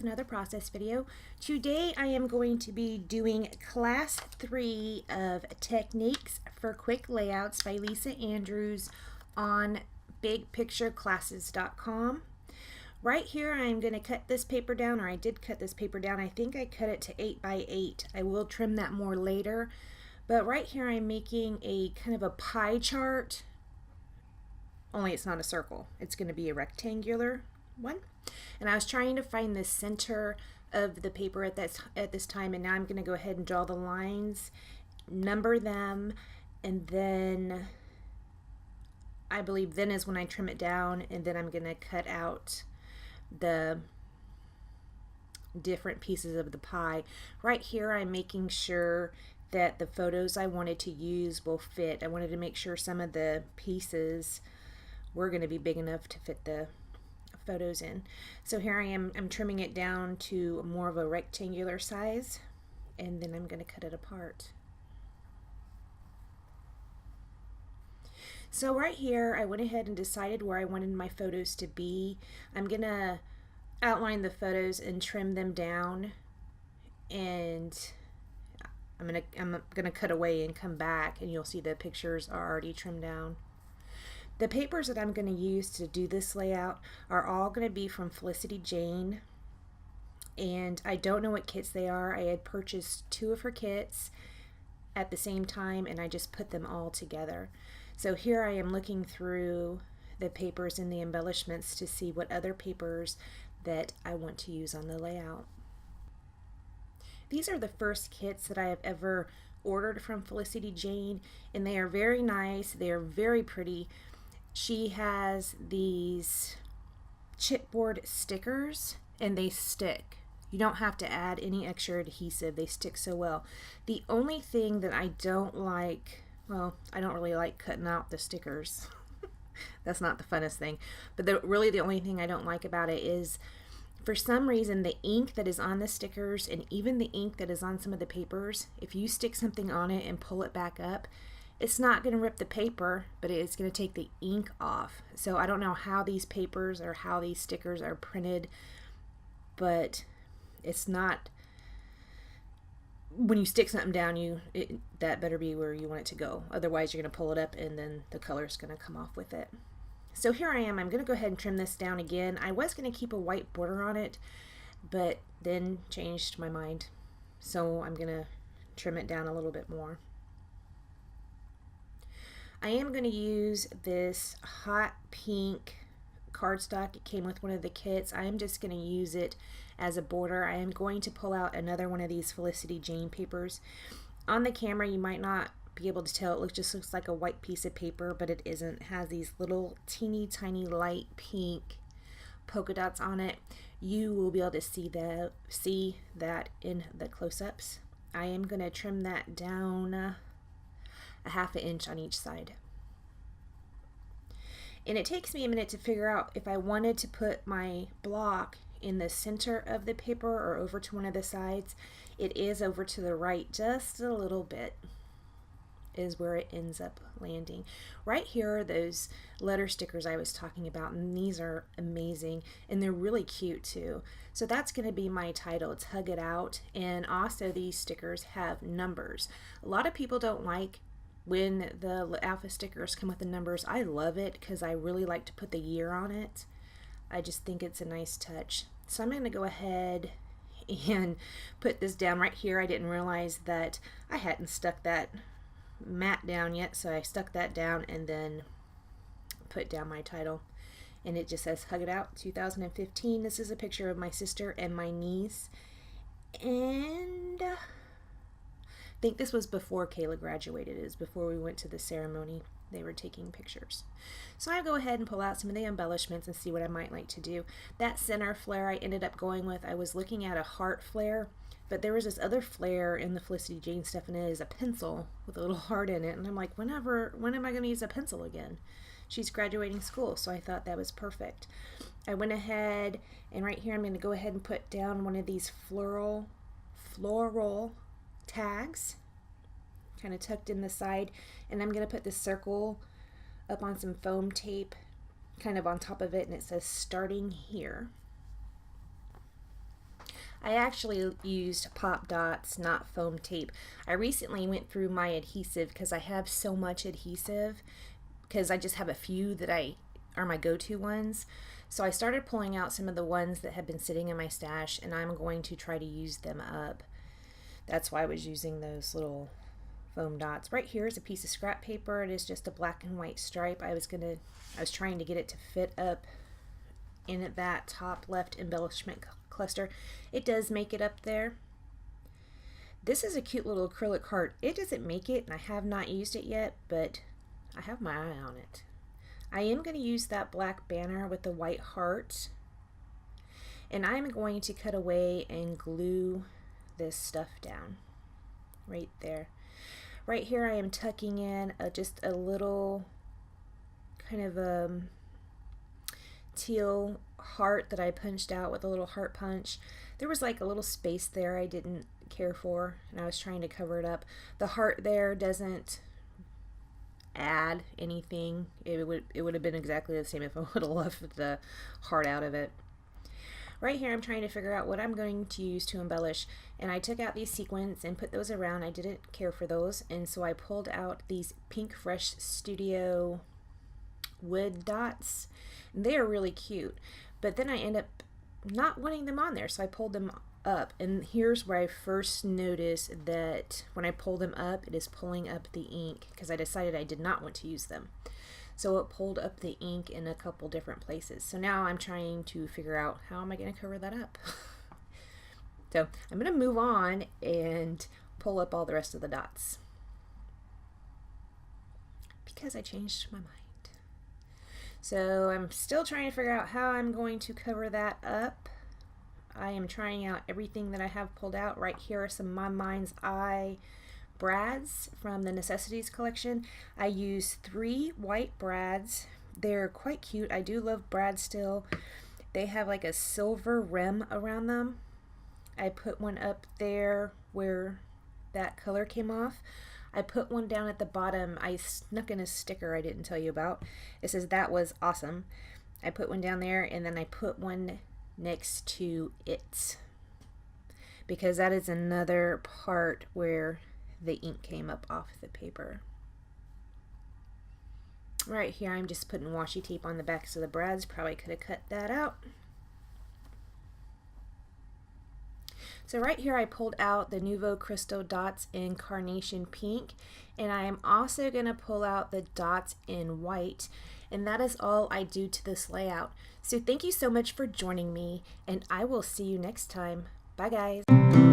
another process video. Today I am going to be doing class 3 of Techniques for Quick Layouts by Lisa Andrews on bigpictureclasses.com. Right here I'm going to cut this paper down, or I did cut this paper down. I think I cut it to 8 by 8. I will trim that more later. But right here I'm making a kind of a pie chart, only it's not a circle. It's going to be a rectangular one. And I was trying to find the center of the paper at this time, and now I'm going to go ahead and draw the lines, number them, and then I believe then is when I trim it down, and then I'm going to cut out the different pieces of the pie. Right here I'm making sure that the photos I wanted to use will fit. I wanted to make sure some of the pieces were going to be big enough to fit the photos in. So here I am, I'm trimming it down to more of a rectangular size, and then I'm going to cut it apart. So right here I went ahead and decided where I wanted my photos to be. I'm going to outline the photos and trim them down, and I'm gonna cut away and come back, and you'll see the pictures are already trimmed down. The papers that I'm going to use to do this layout are all going to be from Felicity Jane, and I don't know what kits they are. I had purchased 2 of her kits at the same time, and I just put them all together. So here I am looking through the papers and the embellishments to see what other papers that I want to use on the layout. These are the first kits that I have ever ordered from Felicity Jane, and they are very nice. They are very pretty. She has these chipboard stickers, and they stick. You don't have to add any extra adhesive. They stick so well. The only thing that I don't like, well, I don't really like cutting out the stickers. That's not the funnest thing. But really the only thing I don't like about it is, for some reason, the ink that is on the stickers and even the ink that is on some of the papers, if you stick something on it and pull it back up, it's not going to rip the paper, but it's going to take the ink off. So I don't know how these papers or how these stickers are printed, but it's not, when you stick something down, that better be where you want it to go. Otherwise you're going to pull it up and then the color is going to come off with it. So here I am. I'm going to go ahead and trim this down again. I was going to keep a white border on it, but then changed my mind. So I'm going to trim it down a little bit more. I am going to use this hot pink cardstock. It came with one of the kits. I am just going to use it as a border. I am going to pull out another one of these Felicity Jane papers. On the camera you might not be able to tell. It just looks like a white piece of paper, but it isn't. It has these little teeny tiny light pink polka dots on it. You will be able to see that in the close-ups. I am going to trim that down a 1/2 inch on each side. And it takes me a minute to figure out if I wanted to put my block in the center of the paper or over to one of the sides. It is over to the right just a little bit is where it ends up landing. Right here are those letter stickers I was talking about, and these are amazing, and they're really cute too. So that's going to be my title. It's Hug It Out, and also these stickers have numbers. A lot of people don't like when the alpha stickers come with the numbers. I love it because I really like to put the year on it. I just think it's a nice touch. So I'm going to go ahead and put this down right here. I didn't realize that I hadn't stuck that mat down yet, so I stuck that down and then put down my title, and it just says Hug It Out 2015. This is a picture of my sister and my niece, and I think this was before Kayla graduated. It was before we went to the ceremony. They were taking pictures. So I go ahead and pull out some of the embellishments and see what I might like to do. That center flare I ended up going with, I was looking at a heart flare, but there was this other flare in the Felicity Jane stuff, and it is a pencil with a little heart in it. And I'm like, when am I going to use a pencil again? She's graduating school, so I thought that was perfect. I went ahead, and right here I'm going to go ahead and put down one of these floral tags, kind of tucked in the side, and I'm going to put this circle up on some foam tape kind of on top of it, and it says starting here. I actually used pop dots, not foam tape. I recently went through my adhesive because I have so much adhesive, because I just have a few that are my go-to ones. So I started pulling out some of the ones that have been sitting in my stash, and I'm going to try to use them up. That's why I was using those little foam dots. Right here is a piece of scrap paper. It is just a black and white stripe. I was trying to get it to fit up in that top left embellishment cluster. It does make it up there. This is a cute little acrylic heart. It doesn't make it, and I have not used it yet, but I have my eye on it. I am going to use that black banner with the white heart, and I'm going to cut away and glue this stuff down right there. Right here I am tucking in just a little kind of teal heart that I punched out with a little heart punch. There was like a little space there I didn't care for, and I was trying to cover it up. The heart there doesn't add anything. It would have been exactly the same if I would have left the heart out of it. Right here I'm trying to figure out what I'm going to use to embellish, and I took out these sequins and put those around. I didn't care for those, and so I pulled out these Pink Fresh Studio wood dots. They are really cute, but then I end up not wanting them on there, so I pulled them up, and here's where I first noticed that when I pull them up, it is pulling up the ink, because I decided I did not want to use them. So it pulled up the ink in a couple different places. So now I'm trying to figure out how am I going to cover that up. So I'm going to move on and pull up all the rest of the dots, because I changed my mind. So I'm still trying to figure out how I'm going to cover that up. I am trying out everything that I have pulled out. Right here are some of My Mind's Eye brads from the Necessities collection. I use 3 white brads. They're quite cute. I do love brads still. They have like a silver rim around them. I put one up there where that color came off. I put one down at the bottom. I snuck in a sticker I didn't tell you about. It says "that was awesome." I put one down there, and then I put one next to it, because that is another part where the ink came up off the paper. Right here I'm just putting washi tape on the backs of the brads. Probably could have cut that out. So right here I pulled out the Nuvo Crystal dots in Carnation Pink, and I am also going to pull out the dots in white, and that is all I do to this layout. So thank you so much for joining me, and I will see you next time. Bye guys.